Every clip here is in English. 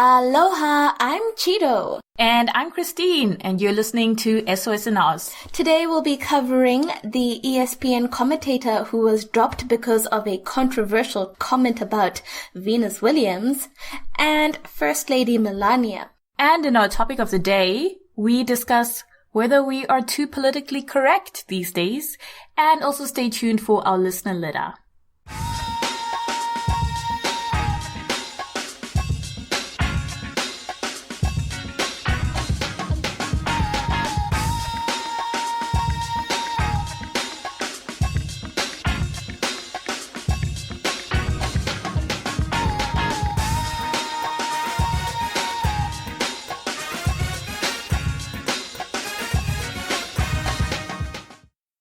Aloha, I'm Chido. And I'm Christine, and you're listening to SOS in Oz. Today we'll be covering the ESPN commentator who was dropped because of a controversial comment about Venus Williams, and First Lady Melania. And in our topic of the day, we discuss whether we are too politically correct these days, and also stay tuned for our listener letter.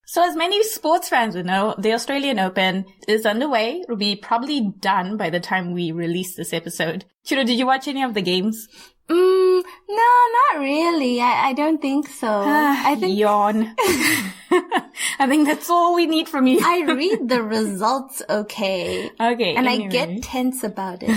So as many sports fans would know, the Australian Open is underway. It'll be probably done by the time we release this episode. Chido, did you watch any of the games? No, not really. I don't think so. I think Yawn. I think that's all we need from you. I read the results okay. Okay. And anyway. I get tense about it.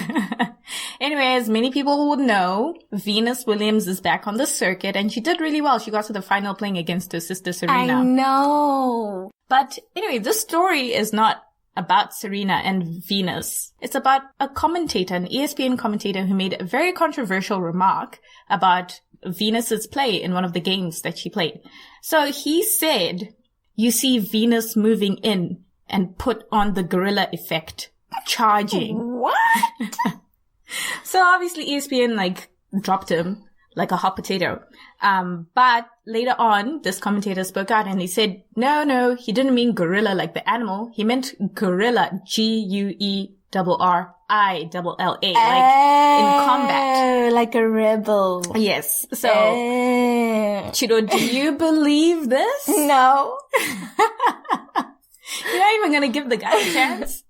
Anyway, as many people would know, Venus Williams is back on the circuit, and she did really well. She got to the final playing against her sister Serena. I know. But anyway, this story is not about Serena and Venus. It's about a commentator, an ESPN commentator who made a very controversial remark about Venus's play in one of the games that she played. So he said, "You see Venus moving in and put on the gorilla effect, charging." What? So obviously ESPN dropped him like a hot potato. But later on, this commentator spoke out and he said, no, he didn't mean gorilla like the animal. He meant gorilla, Guerrilla, like in combat. Like a rebel. Yes. So, Chido, do you believe this? No. You're not even going to give the guy a chance?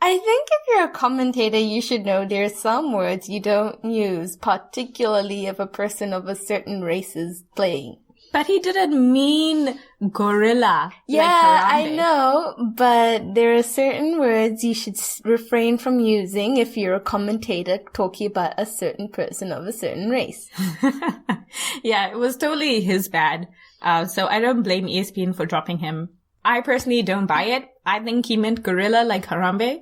I think if you're a commentator, you should know there's some words you don't use, particularly if a person of a certain race is playing. But he didn't mean gorilla. Yeah, like I know, but there are certain words you should refrain from using if you're a commentator talking about a certain person of a certain race. Yeah, it was totally his bad. So I don't blame ESPN for dropping him. I personally don't buy it. I think he meant gorilla like Harambe.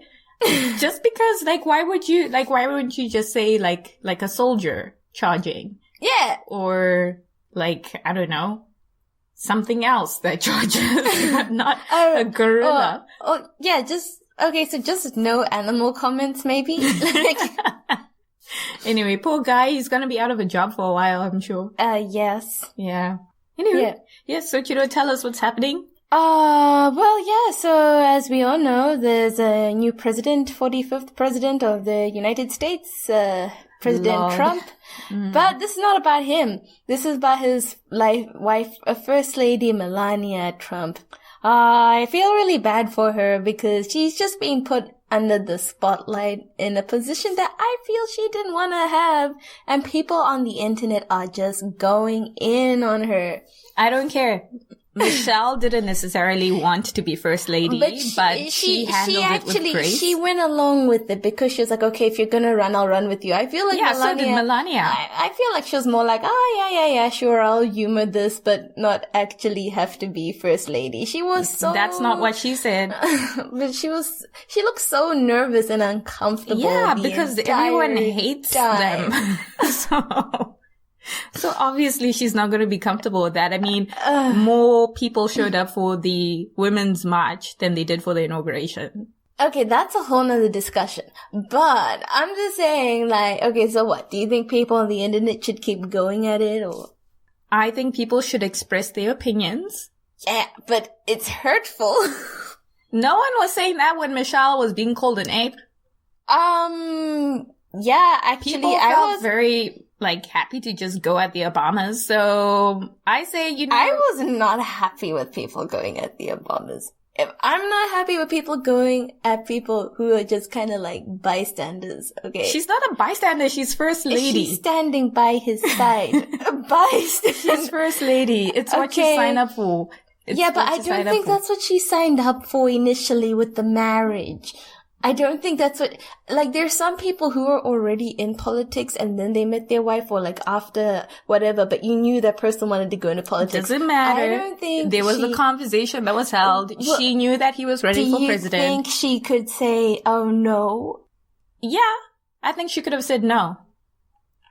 Just because, why wouldn't you just say, like a soldier charging? Yeah. Or, I don't know, something else that charges, not a gorilla. Yeah, just no animal comments, maybe? Anyway, poor guy, he's gonna be out of a job for a while, I'm sure. Yes. Yeah. Anyway, yeah, so Chido, tell us what's happening. So as we all know, there's a new president, 45th president of the United States, President Lord. Trump. But this is not about him. This is about his wife, First Lady Melania Trump. I feel really bad for her because she's just being put under the spotlight in a position that I feel she didn't want to have. And people on the internet are just going in on her. I don't care. Michelle didn't necessarily want to be first lady, but she handled it with grace. She went along with it because she was like, okay, if you're gonna run, I'll run with you. I feel like so did Melania. I feel like she was more like, yeah, sure, I'll humor this, but not actually have to be first lady. She was so... That's not what she said. But she looked so nervous and uncomfortable. Yeah, because everyone hates them. So obviously she's not going to be comfortable with that. I mean, more people showed up for the women's march than they did for the inauguration. Okay, that's a whole nother discussion. But I'm just saying, okay, so what? Do you think people on the internet should keep going at it, or? I think people should express their opinions. Yeah, but it's hurtful. No one was saying that when Michelle was being called an ape. Yeah, actually, people felt very... happy to just go at the Obamas. So I say, I was not happy with people going at the Obamas. If I'm not happy with people going at people who are just kind of bystanders, okay? She's not a bystander, she's first lady. She's standing by his side. A bystander. She's first lady. It's what you sign up for. But I don't think that's what she signed up for initially with the marriage. I don't think that's what, like, there's some people who are already in politics and then they met their wife, or like after whatever, but you knew that person wanted to go into politics. Doesn't matter. I don't think there was a conversation that was held. Well, she knew that he was running for president. Do you think she could say, oh no? Yeah, I think she could have said no.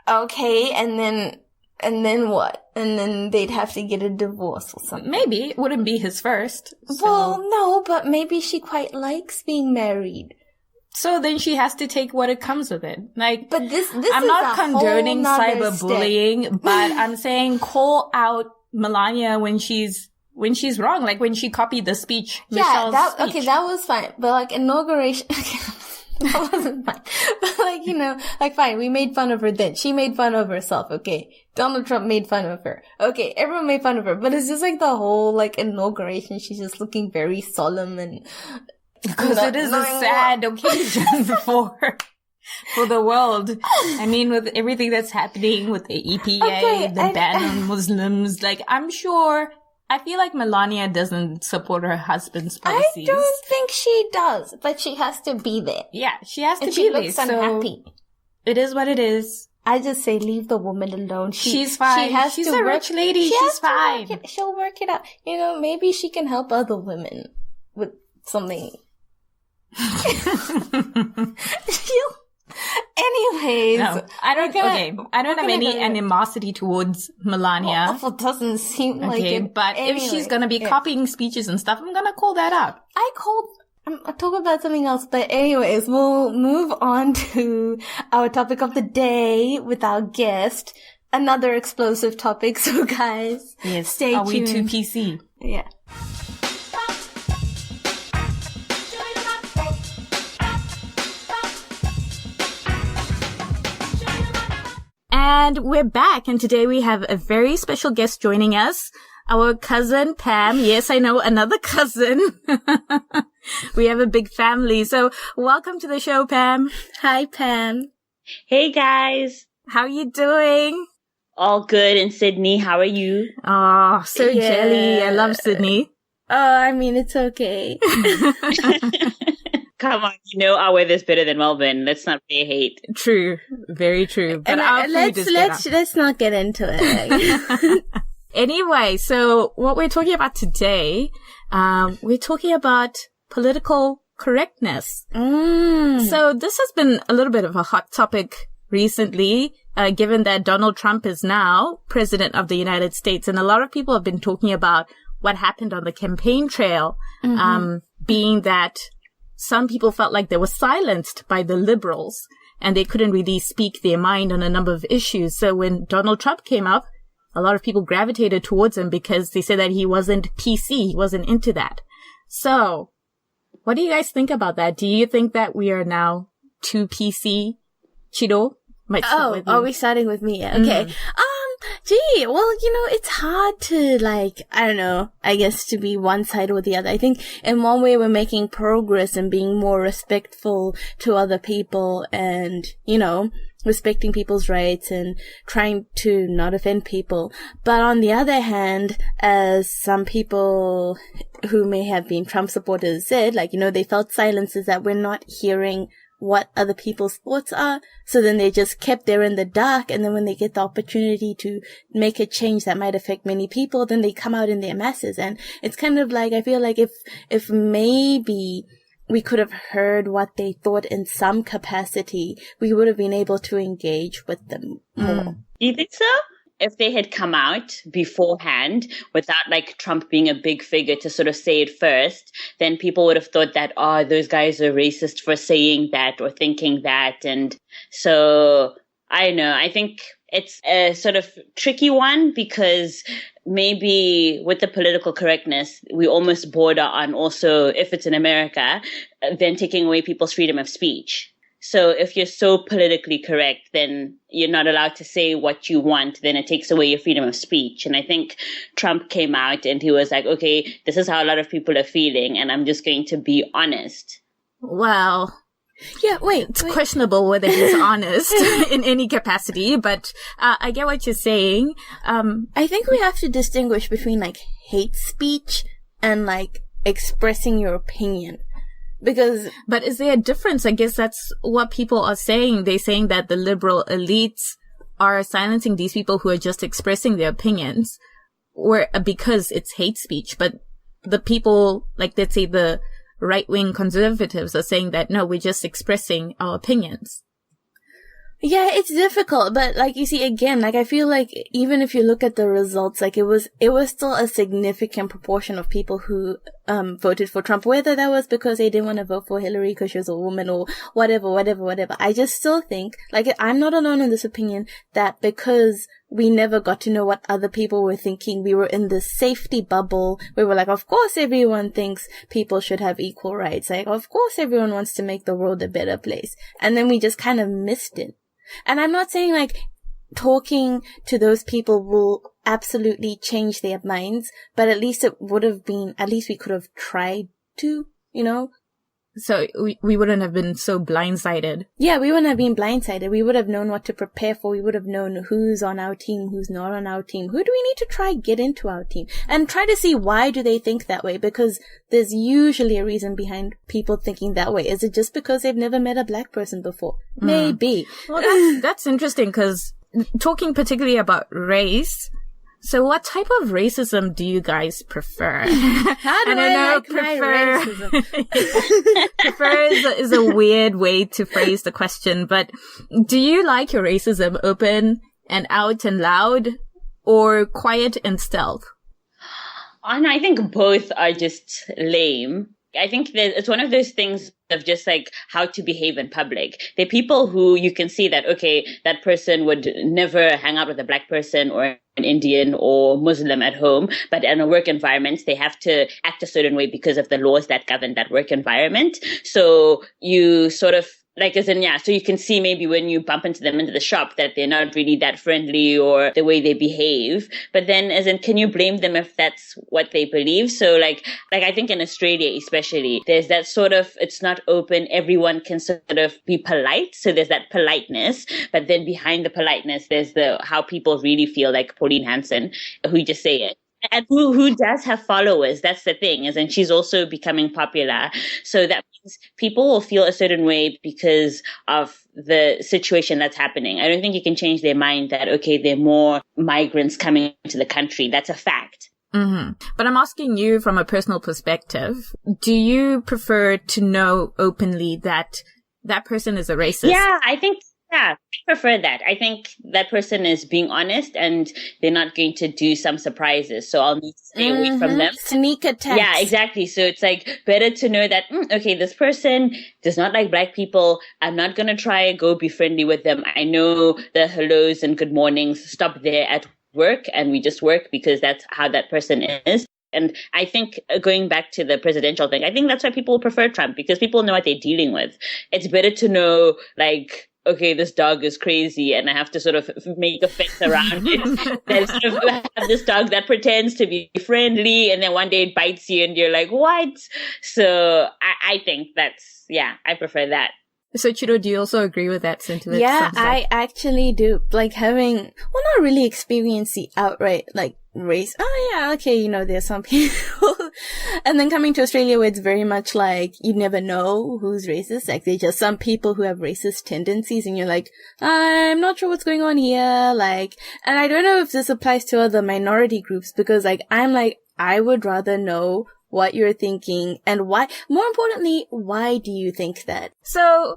Okay, and then what? And then they'd have to get a divorce or something. Maybe. It wouldn't be his first. So. Well, no, but maybe she quite likes being married. So then she has to take what it comes with it. Like, but this I'm is not condoning cyberbullying, but I'm I'm saying call out Melania when she's wrong. Like when she copied the speech. Yeah, Michelle's speech. Okay, that was fine. But like inauguration, that wasn't fine. But like, you know, like fine, we made fun of her then. She made fun of herself, okay. Donald Trump made fun of her. Okay, everyone made fun of her. But it's just like the whole like inauguration, she's just looking very solemn and... Because it is a sad occasion for the world. I mean, with everything that's happening with the EPA, the ban on Muslims, like, I feel like Melania doesn't support her husband's policies. I don't think she does, but she has to be there. Yeah, she has to be there. She looks unhappy. So it is what it is. I just say leave the woman alone. She's fine. She's a rich lady. She's fine. She'll work it out. You know, maybe she can help other women with something. Anyways, no, I don't have any animosity towards Melania. Well, it doesn't seem like it. But anyway, if she's gonna be copying speeches and stuff, I'm gonna call that out. I'll talk about something else, but anyways, we'll move on to our topic of the day with our guest. Another explosive topic, so guys, stay tuned. Are we too PC? Yeah. And we're back, and today we have a very special guest joining us, our cousin Pam. Yes, I know, another cousin. We have a big family, so welcome to the show, Pam. Hi, Pam. Hey, guys. How are you doing? All good in Sydney. How are you? Oh, so jelly. I love Sydney. I mean, it's okay. Come on, you know our weather's better than Melbourne. Let's not play hate. True, very true. But let's not get into it. Anyway, so what we're talking about today, we're talking about political correctness. So this has been a little bit of a hot topic recently, given that Donald Trump is now president of the United States, and a lot of people have been talking about what happened on the campaign trail, being that some people felt like they were silenced by the liberals and they couldn't really speak their mind on a number of issues. So when Donald Trump came up, a lot of people gravitated towards him because they said that he wasn't PC. He wasn't into that. So what do you guys think about that? Do you think that we are now too PC? Chido? Are we starting with me? Yeah. Okay. Gee, well, you know, it's hard to, like, I don't know, I guess to be one side or the other. I think in one way we're making progress and being more respectful to other people and, you know, respecting people's rights and trying to not offend people. But on the other hand, as some people who may have been Trump supporters said, like, you know, they felt silences that we're not hearing what other people's thoughts are. So then they just kept there in the dark. And then when they get the opportunity to make a change that might affect many people, then they come out in their masses. And it's kind of like, I feel like if maybe we could have heard what they thought in some capacity, we would have been able to engage with them more. Do you think so? If they had come out beforehand without like Trump being a big figure to sort of say it first, then people would have thought that, oh, those guys are racist for saying that or thinking that. And so I don't know. I think it's a sort of tricky one because maybe with the political correctness, we almost border on also, if it's in America, then taking away people's freedom of speech. So if you're so politically correct, then you're not allowed to say what you want, then it takes away your freedom of speech. And I think Trump came out and he was like, okay, this is how a lot of people are feeling, and I'm just going to be honest. Well, yeah, it's questionable whether he's honest in any capacity, but I get what you're saying. I think we have to distinguish between like hate speech and like expressing your opinion. But is there a difference? I guess that's what people are saying. They're saying that the liberal elites are silencing these people who are just expressing their opinions, or because it's hate speech. But the people, like, let's say the right-wing conservatives are saying that, no, we're just expressing our opinions. Yeah, it's difficult, but like you see again, like I feel like even if you look at the results, like it was still a significant proportion of people who voted for Trump, whether that was because they didn't want to vote for Hillary because she was a woman or whatever. I just still think, like, I'm not alone in this opinion, that because we never got to know what other people were thinking, we were in this safety bubble. We were like, of course everyone thinks people should have equal rights. Like, of course everyone wants to make the world a better place. And then we just kind of missed it. And I'm not saying like talking to those people will absolutely change their minds, but at least we could have tried to, you know? So we wouldn't have been so blindsided. Yeah, we wouldn't have been blindsided. We would have known what to prepare for. We would have known who's on our team, who's not on our team. Who do we need to try get into our team? And try to see why do they think that way? Because there's usually a reason behind people thinking that way. Is it just because they've never met a black person before? Maybe. Well, that's interesting, because talking particularly about race, so what type of racism do you guys prefer? How do I like my racism? Prefer is a weird way to phrase the question, but do you like your racism open and out and loud, or quiet and stealth? And I think both are just lame. I think that it's one of those things of just like how to behave in public. There are people who you can see that, okay, that person would never hang out with a black person or an Indian or Muslim at home, but in a work environment, they have to act a certain way because of the laws that govern that work environment. So you sort of like, as in, yeah, so you can see maybe when you bump into them into the shop that they're not really that friendly or the way they behave. But then, as in, can you blame them if that's what they believe? So like I think in Australia especially, there's that sort of, it's not open, everyone can sort of be polite. So there's that politeness, but then behind the politeness, there's the how people really feel, like Pauline Hanson, who just say it. And who does have followers. That's the thing, is, and she's also becoming popular. So that means people will feel a certain way because of the situation that's happening. I don't think you can change their mind that, okay, there are more migrants coming into the country. That's a fact. Mm-hmm. But I'm asking you from a personal perspective, do you prefer to know openly that that person is a racist? Yeah, I prefer that. I think that person is being honest and they're not going to do some surprises. So I'll need to stay away from them. Sneak attacks. Yeah, exactly. So it's like better to know that, okay, this person does not like black people. I'm not going to try and go be friendly with them. I know the hellos and good mornings stop there at work and we just work because that's how that person is. And I think going back to the presidential thing, I think that's why people prefer Trump, because people know what they're dealing with. It's better to know, like, okay, this dog is crazy and I have to sort of make a fence around it. Then sort of have this dog that pretends to be friendly and then one day it bites you and you're like, what? So I think that's, yeah, I prefer that. So Chido, do you also agree with that sentiment? Yeah, I actually do. Like having, well, not really experience the outright, like, race. Oh yeah, okay, you know, there's some people. And then coming to Australia where it's very much like, you never know who's racist. Like, there's just some people who have racist tendencies and you're like, I'm not sure what's going on here. Like, and I don't know if this applies to other minority groups, because like, I'm like, I would rather know what you're thinking and why. More importantly, why do you think that? So,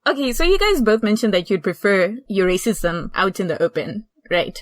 okay, so you guys both mentioned that you'd prefer your racism out in the open, right?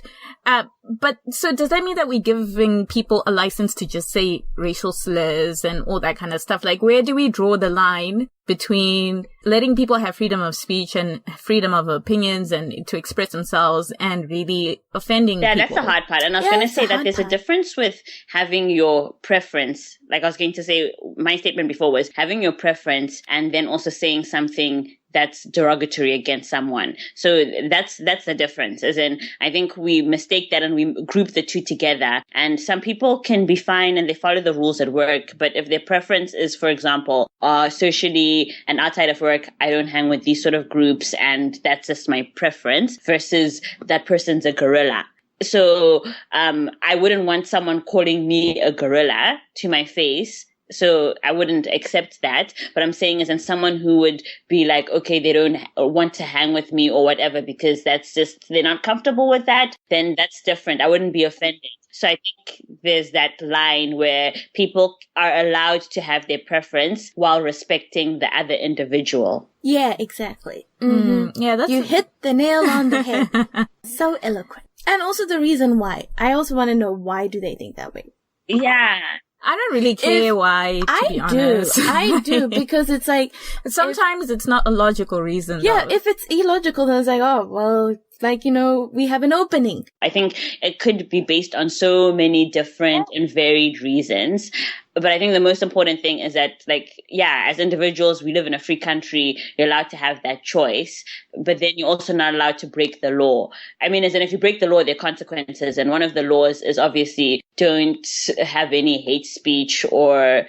But so does that mean that we're giving people a license to just say racial slurs and all that kind of stuff? Like, where do we draw the line between letting people have freedom of speech and freedom of opinions and to express themselves and really offending people? That's the hard part. And I was going to say that there's a difference with having your preference. Like I was going to say, my statement before was having your preference and then also saying something that's derogatory against someone. So that's the difference. As in, I think we mistake that and we group the two together. And some people can be fine and they follow the rules at work. But if their preference is, for example, socially and outside of work, I don't hang with these sort of groups and that's just my preference, versus that person's a gorilla. So I wouldn't want someone calling me a gorilla to my face So I wouldn't accept that. But I'm saying is, and someone who would be like, okay, they don't want to hang with me or whatever because that's just, they're not comfortable with that, then that's different. I wouldn't be offended. So I think there's that line where people are allowed to have their preference while respecting the other individual. Yeah, exactly. Mm-hmm. Yeah, you hit the nail on the head. So eloquent. And also the reason why. I also want to know, why do they think that way? Yeah. I don't really care why, to be honest. I do, because it's like... Sometimes it's not a logical reason. Yeah, though. if it's illogical, then it's like, oh, well... Like, we have an opening. I think it could be based on so many different and varied reasons. But I think the most important thing is that, like, yeah, as individuals, we live in a free country. You're allowed to have that choice. But then you're also not allowed to break the law. I mean, as in, if you break the law, there are consequences. And one of the laws is obviously don't have any hate speech or,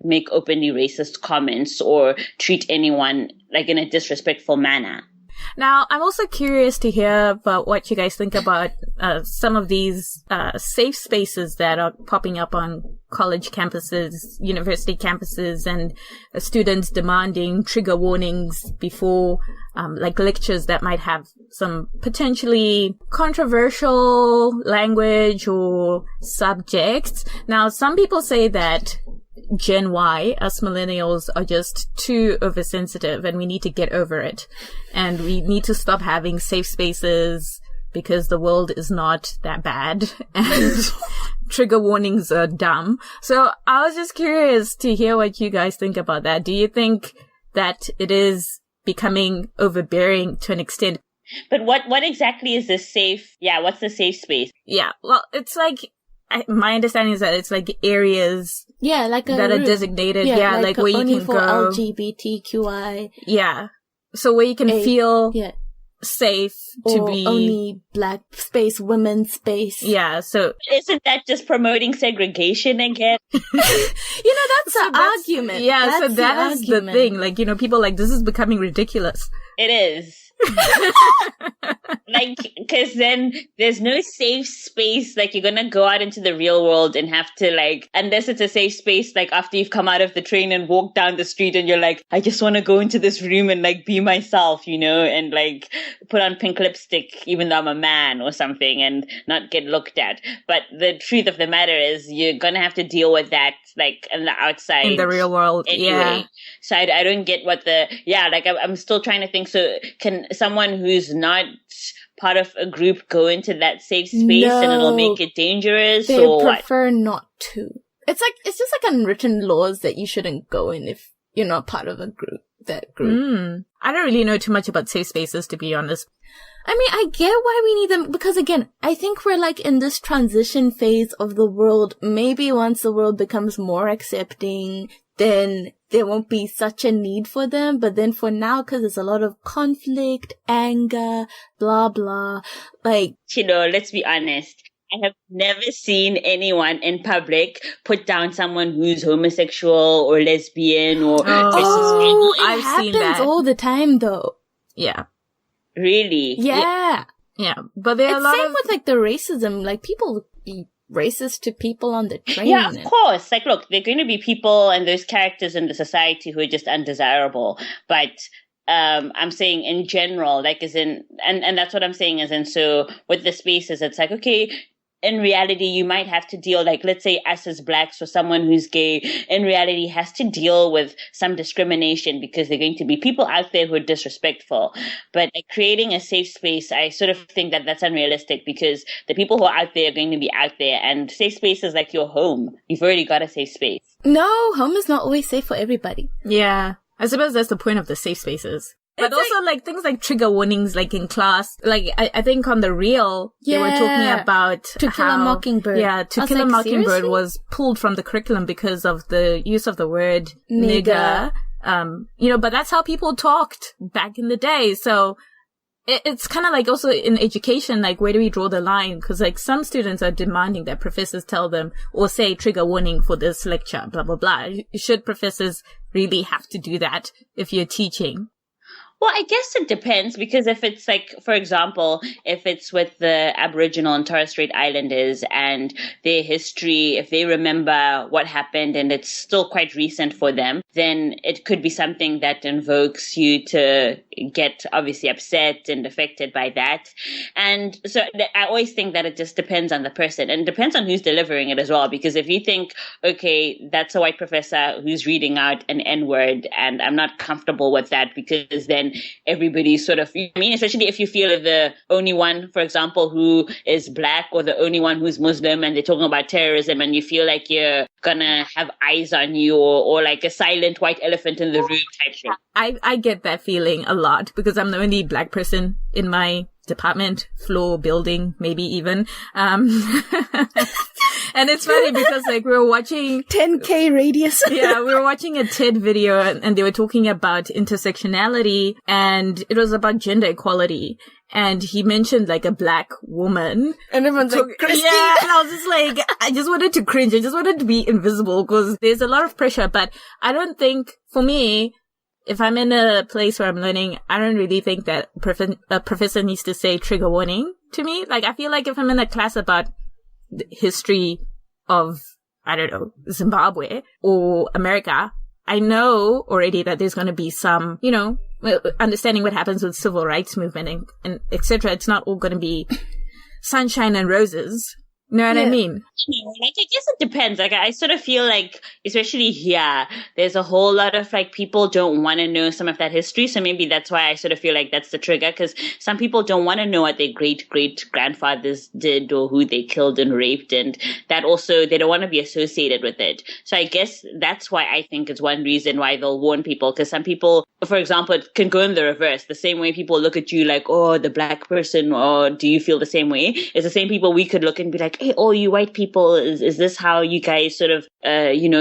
make openly racist comments or treat anyone, like, in a disrespectful manner. Now, I'm also curious to hear about what you guys think about some of these safe spaces that are popping up on college campuses, university campuses, and students demanding trigger warnings before like lectures that might have some potentially controversial language or subjects. Now, some people say that Gen Y, us millennials, are just too oversensitive and we need to get over it. And we need to stop having safe spaces because the world is not that bad and trigger warnings are dumb. So I was just curious to hear what you guys think about that. Do you think that it is becoming overbearing to an extent? But what exactly is the safe? Yeah, what's the safe space? Yeah, well, it's like, my understanding is that it's like areas like that are designated. Yeah, like where you can for go. LGBTQI. Yeah. So where you can feel safe to be. Only black space, women's space. Yeah, so. Isn't that just promoting segregation again? That's the argument. Yeah, that's so that is the thing. Like, people like, this is becoming ridiculous. It is. Like, because then there's no safe space. Like, you're gonna go out into the real world and have to, like, unless it's a safe space, like after you've come out of the train and walked down the street and you're like, I just want to go into this room and like be myself, and like put on pink lipstick even though I'm a man or something and not get looked at. But the truth of the matter is you're gonna have to deal with that, like, in the outside, in the real world anyway. Yeah. So I don't get what I'm still trying to think. So can someone who's not part of a group go into that safe space and it'll make it dangerous? They or prefer what? not to. It's just like unwritten laws that you shouldn't go in if you're not part of a group. That group. I don't really know too much about safe spaces, to be honest. I mean, I get why we need them, because again, I think we're like in this transition phase of the world. Maybe once the world becomes more accepting, then there won't be such a need for them. But then for now, because there's a lot of conflict, anger, blah, blah, like... Chido, let's be honest. I have never seen anyone in public put down someone who's homosexual or lesbian or... I've seen that. It happens all the time, though. Yeah. Really? Yeah. Yeah. But there are a lot same with like the racism, like people be racist to people on the train. Yeah, of course. Like, look, there are going to be people and there's characters in the society who are just undesirable. But I'm saying in general, like, as in, and that's what I'm saying, as in, so with the spaces, it's like, okay, in reality, you might have to deal, like, let's say us as blacks or someone who's gay, in reality has to deal with some discrimination because there are going to be people out there who are disrespectful. But like, creating a safe space, I sort of think that that's unrealistic because the people who are out there are going to be out there, and safe space is like your home. You've already got a safe space. No, home is not always safe for everybody. Yeah. I suppose that's the point of the safe spaces. But also, like, things like trigger warnings, like in class, like, I think on the Reel, they were talking about To Kill a Mockingbird. Yeah, To Kill a Mockingbird seriously? Was pulled from the curriculum because of the use of the word nigger. But that's how people talked back in the day. So it's kind of like also in education, like, where do we draw the line? Because, like, some students are demanding that professors tell them or say trigger warning for this lecture, blah, blah, blah. Should professors really have to do that if you're teaching? Well, I guess it depends, because if it's like, for example, if it's with the Aboriginal and Torres Strait Islanders and their history, if they remember what happened and it's still quite recent for them, then it could be something that invokes you to get obviously upset and affected by that. And so I always think that it just depends on the person, and it depends on who's delivering it as well. Because if you think, okay, that's a white professor who's reading out an N-word and I'm not comfortable with that, because then everybody sort of, I mean, especially if you feel the only one, for example, who is black, or the only one who's Muslim, and they're talking about terrorism, and you feel like you're gonna have eyes on you, or like a silent white elephant in the room type thing. I get that feeling a lot because I'm the only black person in my department, floor, building, maybe even. And it's funny because like we were watching 10K radius. Yeah, we were watching a TED video and they were talking about intersectionality, and it was about gender equality. And he mentioned like a black woman. And everyone's like, Christine. Yeah, and I was just like, I just wanted to cringe. I just wanted to be invisible because there's a lot of pressure. But I don't think, for me, if I'm in a place where I'm learning, I don't really think that a professor needs to say trigger warning to me. Like, I feel like if I'm in a class about the history of, I don't know, Zimbabwe or America, I know already that there's going to be some, you know, understanding what happens with civil rights movement and et cetera. It's not all going to be sunshine and roses. You know what I mean? Like, I guess it depends. Like, I sort of feel like, especially here, there's a whole lot of like people don't want to know some of that history. So maybe that's why I sort of feel like that's the trigger, because some people don't want to know what their great grandfathers did or who they killed and raped, and that also they don't want to be associated with it. So I guess that's why I think it's one reason why they'll warn people, because some people, for example, it can go in the reverse. The same way people look at you like, oh, the black person, or do you feel the same way? It's the same people we could look and be like, hey, all you white people, is this how you guys sort of,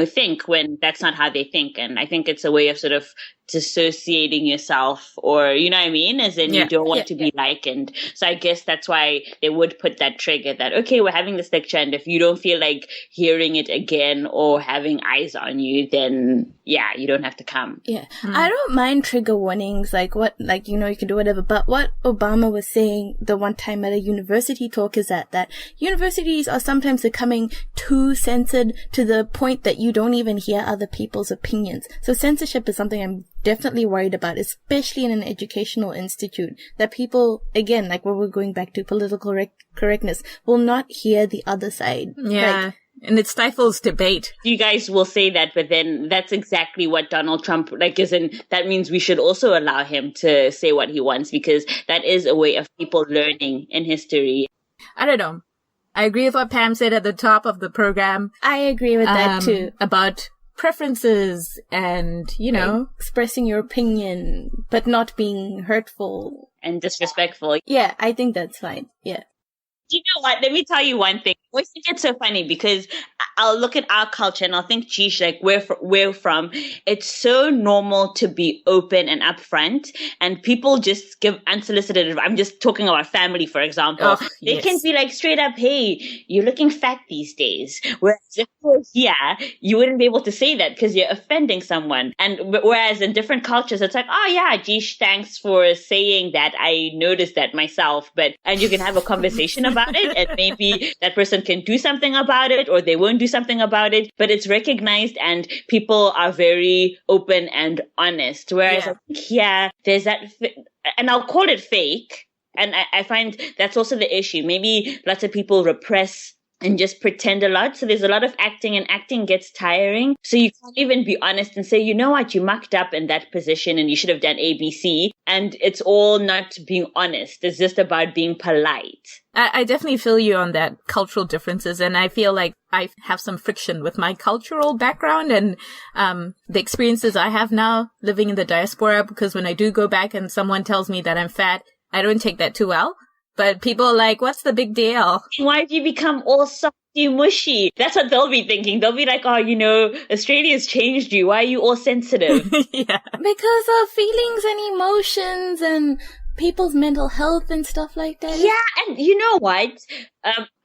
think, when that's not how they think. And I think it's a way of sort of dissociating yourself, or, you know what I mean? As in you don't want to be like, and so I guess that's why they would put that trigger that, okay, we're having this lecture, and if you don't feel like hearing it again or having eyes on you, then you don't have to come. Yeah. I don't mind trigger warnings, like you can do whatever, but what Obama was saying the one time at a university talk is that universities are sometimes becoming too censored to the point that you don't even hear other people's opinions. So censorship is something I'm definitely worried about, especially in an educational institute, that people, again, like what we're going back to, political correctness, will not hear the other side. Yeah. And it stifles debate. You guys will say that, but then that's exactly what Donald Trump, that means we should also allow him to say what he wants, because that is a way of people learning in history. I don't know. I agree with what Pam said at the top of the program. I agree with that too. About preferences and, expressing your opinion, but not being hurtful. And disrespectful. Yeah, I think that's fine. Yeah. You know what? Let me tell you one thing. I always think it's so funny because I'll look at our culture and I'll think, geez, like where we're from, it's so normal to be open and upfront, and people just give unsolicited. I'm just talking about family, for example. They can be like straight up, hey, you're looking fat these days. Whereas if you're here, you wouldn't be able to say that because you're offending someone. And whereas in different cultures, it's like, oh yeah, geez, thanks for saying that. I noticed that myself. And you can have a conversation about it, and maybe that person can do something about it, or they won't do something about it, but it's recognized and people are very open and honest. Whereas I think there's that, and I'll call it fake. And I find that's also the issue. Maybe lots of people repress and just pretend a lot. So there's a lot of acting, and acting gets tiring. So you can't even be honest and say, you know what, you mucked up in that position and you should have done ABC. And it's all not being honest. It's just about being polite. I definitely feel you on that cultural differences. And I feel like I have some friction with my cultural background and the experiences I have now living in the diaspora, because when I do go back and someone tells me that I'm fat, I don't take that too well. But people are like, what's the big deal? Why have you become all softy mushy? That's what they'll be thinking. They'll be like, oh, Australia's changed you. Why are you all sensitive? Because of feelings and emotions and people's mental health and stuff like that. Yeah, and you know what?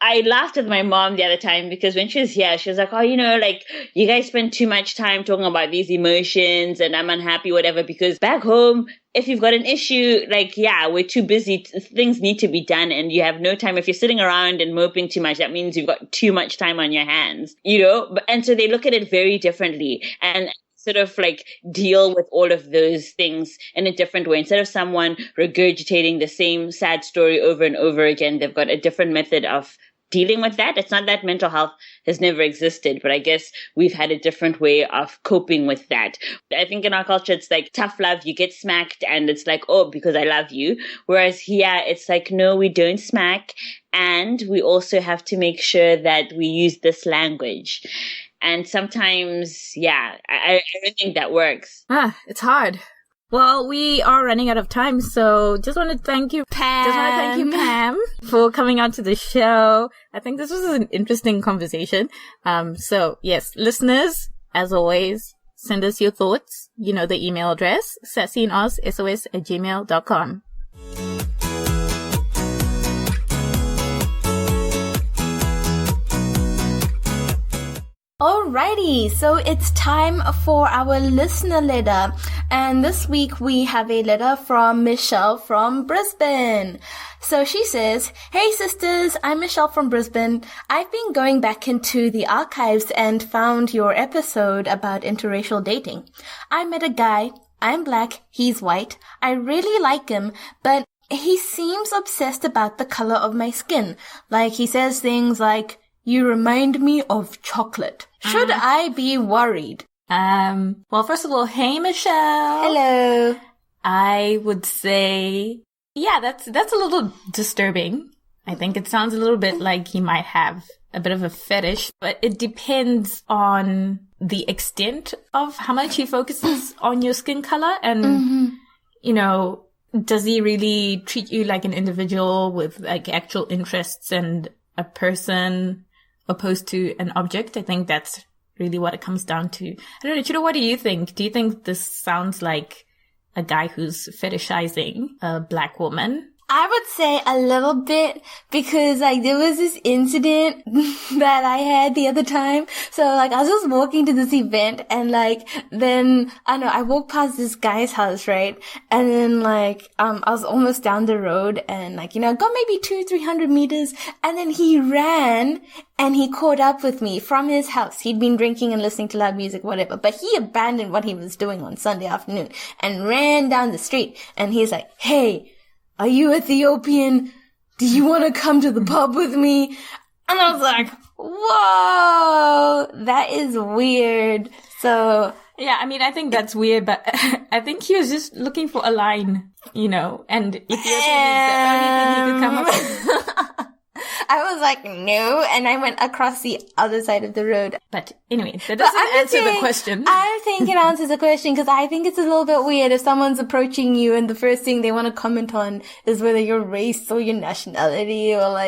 I laughed with my mom the other time because when she was here, she was like, oh, like you guys spend too much time talking about these emotions and I'm unhappy, whatever, because back home, if you've got an issue, like, yeah, we're too busy. Things need to be done and you have no time. If you're sitting around and moping too much, that means you've got too much time on your hands, And so they look at it very differently and sort of like deal with all of those things in a different way. Instead of someone regurgitating the same sad story over and over again, they've got a different method of dealing with that. It's not that mental health has never existed, but I guess we've had a different way of coping with that. I think in our culture, it's like tough love, you get smacked and it's like, oh, because I love you. Whereas here, it's like, no, we don't smack. And we also have to make sure that we use this language. And sometimes, yeah, I don't think that works. It's hard. Well, we are running out of time, so just want to thank you, Pam, for coming on to the show. I think this was an interesting conversation. So yes, listeners, as always, send us your thoughts. You know the email address, sassyandozsos@gmail.com. Alrighty, so it's time for our listener letter. And this week we have a letter from Michelle from Brisbane. So she says, hey sisters, I'm Michelle from Brisbane. I've been going back into the archives and found your episode about interracial dating. I met a guy. I'm black. He's white. I really like him, but he seems obsessed about the color of my skin. Like he says things like, you remind me of chocolate. Should I be worried? Well, first of all, hey, Michelle. Hello. I would say, yeah, that's a little disturbing. I think it sounds a little bit like he might have a bit of a fetish, but it depends on the extent of how much he focuses on your skin color and, does he really treat you like an individual with like actual interests and a person opposed to an object? I think that's really what it comes down to. I don't know, Chido, what do you think? Do you think this sounds like a guy who's fetishizing a black woman? I would say a little bit because there was this incident that I had the other time. So I was just walking to this event and then I walked past this guy's house, right? And then I was almost down the road and I got maybe 200-300 meters and then he ran and he caught up with me from his house. He'd been drinking and listening to loud music, whatever, but he abandoned what he was doing on Sunday afternoon and ran down the street and he's like, hey, are you Ethiopian? Do you want to come to the pub with me? And I was like, whoa, that is weird. So, yeah, I mean, I think that's weird, but I think he was just looking for a line, and Ethiopian is the only thing he could come up with. I was like, no, and I went across the other side of the road. But anyway, that doesn't answer the question. I think it answers the question because I think it's a little bit weird if someone's approaching you and the first thing they want to comment on is whether your race or your nationality or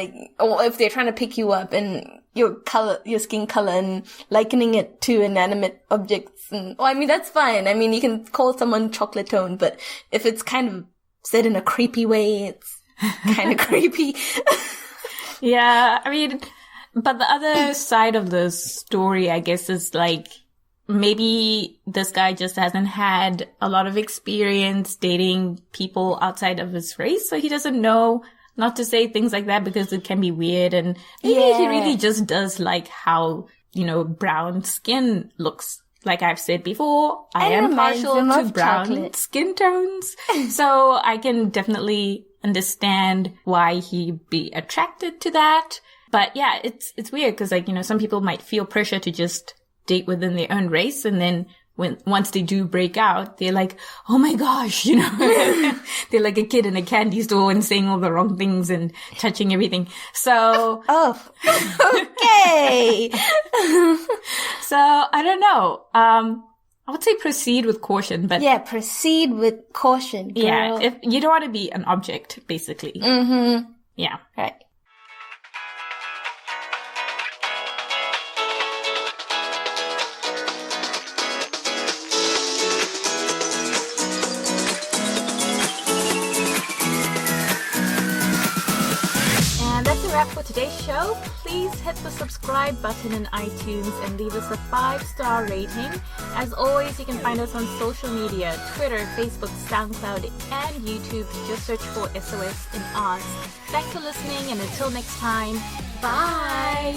if they're trying to pick you up and your color, your skin color and likening it to inanimate objects. And, that's fine. You can call someone chocolate tone, but if it's kind of said in a creepy way, it's kind of creepy. Yeah, but the other side of the story, I guess, is maybe this guy just hasn't had a lot of experience dating people outside of his race, so he doesn't know not to say things like that because it can be weird, and maybe he really just does like how, brown skin looks. Like I've said before, I am partial to brown skin tones, so I can definitely understand why he'd be attracted to that. But yeah, it's weird because some people might feel pressure to just date within their own race, and then once they do break out, they're like, oh my gosh, they're like a kid in a candy store and saying all the wrong things and touching everything. So okay. So I don't know. I would say proceed with caution, but yeah, proceed with caution, girl. Yeah, if you don't want to be an object, basically. Mm-hmm. Yeah. Right. wrap for today's show. Please hit the subscribe button in iTunes and leave us a 5-star rating. As always, you can find us on social media, Twitter, Facebook, SoundCloud, and YouTube. Just search for SOS in Oz. Thanks for listening, and until next time, bye!